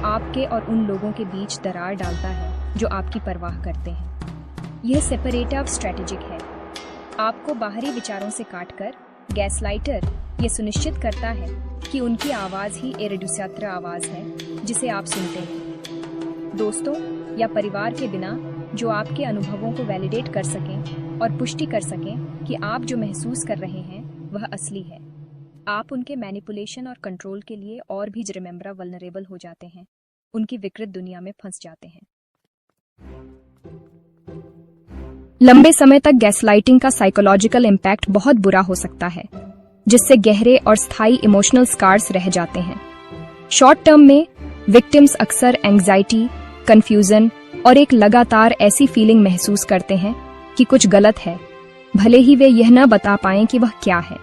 आपके और उन लोगों के बीच दरार डालता है जो आपकी परवाह करते हैं। यह सेपरेटिव स्ट्रेटेजिक है। आपको बाहरी विचारों से काटकर गैसलाइटर यह सुनिश्चित करता है कि उनकी आवाज़ ही इररेड्यूसिबल आवाज़ है जिसे आप सुनते हैं। दोस्तों या परिवार के बिना जो आपके अनुभवों को वैलिडेट कर सकें और पुष्टि कर सकें कि आप जो महसूस कर रहे हैं वह असली है। आप उनके मैनिपुलेशन और कंट्रोल के लिए और भी रिमेम्बर वल्नरेबल हो जाते हैं, उनकी विकृत दुनिया में फंस जाते हैं। लंबे समय तक गैसलाइटिंग का साइकोलॉजिकल इम्पैक्ट बहुत बुरा हो सकता है, जिससे गहरे और स्थायी इमोशनल स्कार्स रह जाते हैं। शॉर्ट टर्म में विक्टिम्स अक्सर एंग्जाइटी, कंफ्यूजन और एक लगातार ऐसी फीलिंग महसूस करते हैं कि कुछ गलत है, भले ही वे यह न बता पाएं कि वह क्या है।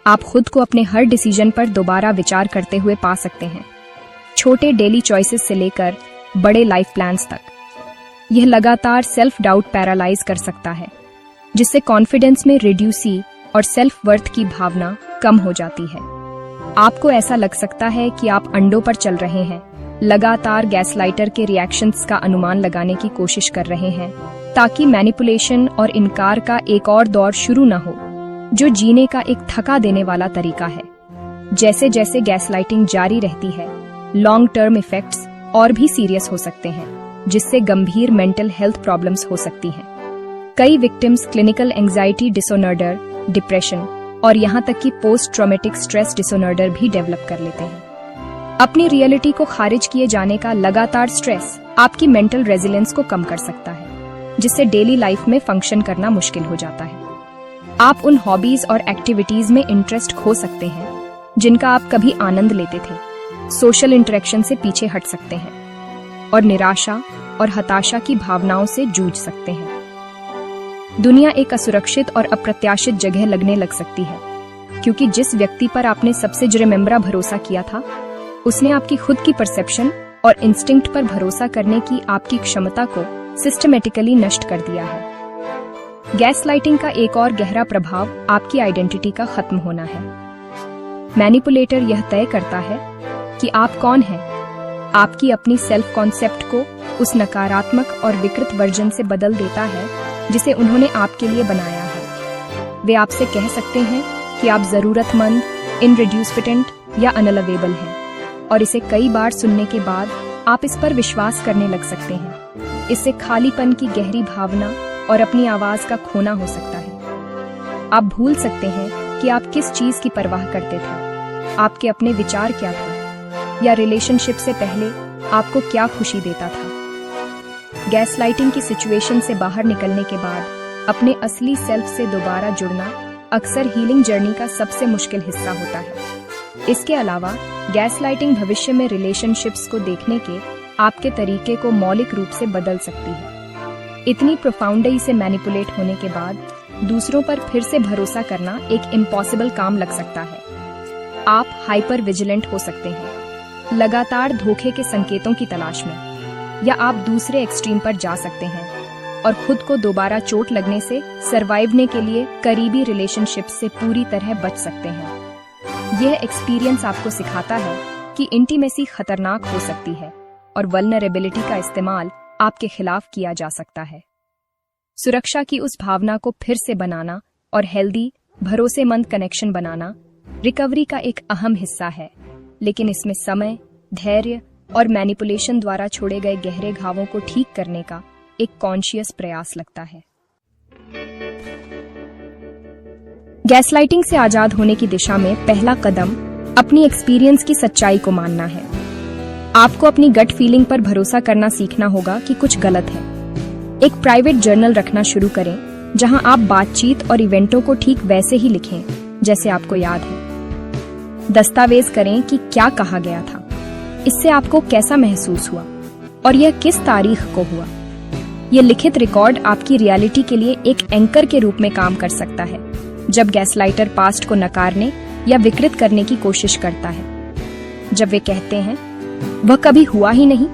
आप खुद को अपने हर डिसीजन पर दोबारा विचार करते हुए पा सकते हैं, छोटे डेली चॉइसेस से लेकर बड़े लाइफ प्लान्स तक। यह लगातार सेल्फ डाउट पैरालाइज कर सकता है, जिससे कॉन्फिडेंस में रिड्यूसी और सेल्फ वर्थ की भावना कम हो जाती है। आपको ऐसा लग सकता है कि आप अंडों पर चल रहे हैं, लगातार गैसलाइटर के रिएक्शंस का अनुमान लगाने की कोशिश कर रहे हैं ताकि मैनिपुलेशन और इनकार का एक और दौर शुरू न हो, जो जीने का एक थका देने वाला तरीका है। जैसे जैसे गैसलाइटिंग जारी रहती है, लॉन्ग टर्म इफेक्ट्स और भी सीरियस हो सकते हैं, जिससे गंभीर मेंटल हेल्थ प्रॉब्लम्स हो सकती हैं। कई victims clinical anxiety disorder, depression और यहाँ तक कि पोस्ट ट्रॉमेटिक स्ट्रेस डिसऑर्डर भी डेवलप कर लेते हैं। अपनी रियलिटी को खारिज किए जाने का लगातार स्ट्रेस आपकी मेंटल रेजिलियंस को कम कर सकता है, जिससे डेली लाइफ में फंक्शन करना मुश्किल हो जाता है। आप उन हॉबीज और एक्टिविटीज में इंटरेस्ट खो सकते हैं जिनका आप कभी आनंद लेते थे, सोशल इंटरेक्शन से पीछे हट सकते हैं और निराशा और हताशा की भावनाओं से जूझ सकते हैं। दुनिया एक असुरक्षित और अप्रत्याशित जगह लगने लग सकती है, क्योंकि जिस व्यक्ति पर आपने सबसे रिमेम्बर भरोसा किया था, उसने आपकी खुद की परसेप्शन और इंस्टिंक्ट पर भरोसा करने की आपकी क्षमता को सिस्टमेटिकली नष्ट कर दिया है। गैसलाइटिंग का एक और गहरा प्रभाव आपकी आइडेंटिटी का खत्म होना है। मैनिपुलेटर यह तय करता है कि आप कौन हैं। आपकी अपनी सेल्फ कॉन्सेप्ट को उस नकारात्मक और विकृत वर्जन से बदल देता है जिसे उन्होंने आपके लिए बनाया है। वे आपसे कह सकते हैं कि आप जरूरतमंद, इनरिड्यूसिबल या अनलवेबल हैं, और इसे कई बार सुनने के बाद आप इस पर विश्वास करने लग सकते हैं। इससे खालीपन की गहरी भावना और अपनी आवाज का खोना हो सकता है। आप भूल सकते हैं कि आप किस चीज की परवाह करते थे, आपके अपने विचार क्या थे, या रिलेशनशिप से पहले आपको क्या खुशी देता था। गैसलाइटिंग की सिचुएशन से बाहर निकलने के बाद अपने असली सेल्फ से दोबारा जुड़ना अक्सर हीलिंग जर्नी का सबसे मुश्किल हिस्सा होता है। इसके अलावा गैसलाइटिंग भविष्य में रिलेशनशिप्स को देखने के आपके तरीके को मौलिक रूप से बदल सकती है। इतनी प्रोफाउंडली से मैनिपुलेट होने के बाद दूसरों पर फिर से भरोसा करना एक इम्पॉसिबल काम लग सकता है। आप हाइपर विजिलेंट हो सकते हैं, लगातार धोखे के संकेतों की तलाश में, या आप दूसरे एक्सट्रीम पर जा सकते हैं और खुद को दोबारा चोट लगने से सर्वाइवने के लिए करीबी रिलेशनशिप से पूरी तरह बच सकते हैं। यह एक्सपीरियंस आपको सिखाता है कि इंटीमेसी खतरनाक हो सकती है और वल्नरेबिलिटी का इस्तेमाल आपके खिलाफ किया जा सकता है। सुरक्षा की उस भावना को फिर से बनाना और हेल्दी, भरोसेमंद कनेक्शन बनाना रिकवरी का एक अहम हिस्सा है, लेकिन इसमें समय, धैर्य और मैनिपुलेशन द्वारा छोड़े गए गहरे घावों को ठीक करने का एक कॉन्शियस प्रयास लगता है। गैसलाइटिंग से आजाद होने की दिशा में पहला कदम अपनी एक्सपीरियंस की सच्चाई को मानना है। आपको अपनी गट फीलिंग पर भरोसा करना सीखना होगा कि कुछ गलत है। एक प्राइवेट जर्नल रखना शुरू करें जहां आप बातचीत और इवेंटों को ठीक वैसे ही लिखें जैसे आपको याद है। दस्तावेज करें कि क्या कहा गया था, इससे आपको कैसा महसूस हुआ और यह किस तारीख को हुआ। यह लिखित रिकॉर्ड आपकी रियलिटी के लिए एक एंकर के रूप में काम कर सकता है जब गैसलाइटर पास्ट को नकारने या विकृत करने की कोशिश करता है। जब वे कहते हैं वह कभी हुआ ही नहीं,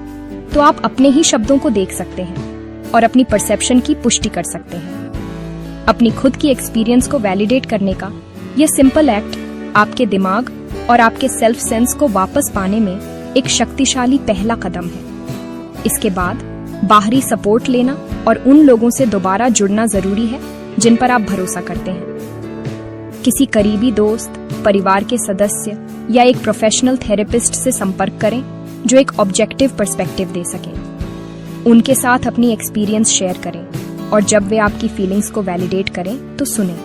तो आप अपने ही शब्दों को देख सकते हैं और अपनी परसेप्शन की पुष्टि कर सकते हैं। अपनी खुद की एक्सपीरियंस को वैलिडेट करने का यह सिंपल एक्ट आपके दिमाग और आपके सेल्फ सेंस को वापस पाने में एक शक्तिशाली पहला कदम है। इसके बाद बाहरी सपोर्ट लेना और उन लोगों से दोबारा जुड़ना जरूरी है जिन पर आप भरोसा करते हैं। किसी करीबी दोस्त, परिवार के सदस्य या एक प्रोफेशनल थेरेपिस्ट से संपर्क करें जो एक ऑब्जेक्टिव पर्सपेक्टिव दे सके। उनके साथ अपनी एक्सपीरियंस शेयर करें और जब वे आपकी फीलिंग्स को वैलिडेट करें तो सुनें।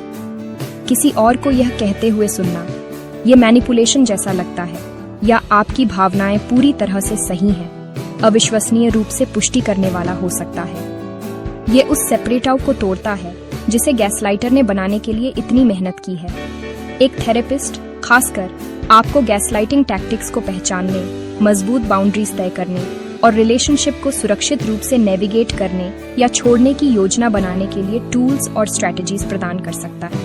किसी और को यह कहते हुए सुनना ये मैनिपुलेशन जैसा लगता है या आपकी भावनाएं पूरी तरह से सही हैं, अविश्वसनीय रूप से पुष्टि करने वाला हो सकता है। ये उस सेपरेटाव को तोड़ता है जिसे गैसलाइटर ने बनाने के लिए इतनी मेहनत की है। एक थेरेपिस्ट खासकर आपको गैसलाइटिंग टैक्टिक्स को पहचानने, मजबूत बाउंड्रीज तय करने और रिलेशनशिप को सुरक्षित रूप से नेविगेट करने या छोड़ने की योजना बनाने के लिए टूल्स और स्ट्रैटेजीज प्रदान कर सकता है।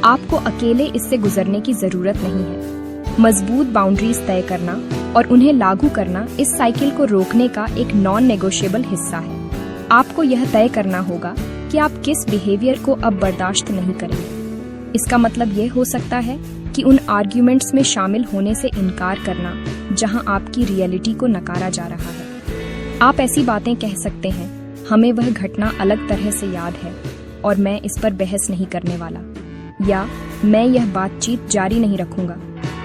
आपको अकेले इससे गुजरने की जरूरत नहीं है। मजबूत बाउंड्रीज तय करना और उन्हें लागू करना इस साइकिल को रोकने का एक नॉन नेगोशिएबल हिस्सा है। आपको यह तय करना होगा कि आप किस बिहेवियर को अब बर्दाश्त नहीं करेंगे। इसका मतलब यह हो सकता है कि उन आर्ग्यूमेंट्स में शामिल होने से इनकार करना जहां आपकी रियलिटी को नकारा जा रहा है। आप ऐसी बातें कह सकते हैं, हमें वह घटना अलग तरह से याद है और मैं इस पर बहस नहीं करने वाला, या मैं यह बातचीत जारी नहीं रखूंगा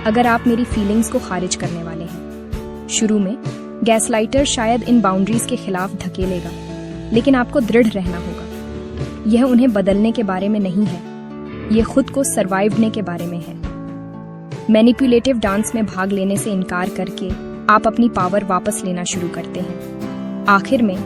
अगर आप मेरी फीलिंग्स को खारिज करने वाले हैं। शुरू में गैसलाइटर शायद इन बाउंड्रीज के खिलाफ धकेलेगा, लेकिन आपको दृढ़ रहना होगा। यह उन्हें बदलने के बारे में नहीं है, यह खुद को सर्वाइवने के बारे में है। मैनिपुलेटिव डांस में भाग लेने से इनकार करके आप अपनी पावर वापस लेना शुरू करते हैं। आखिर में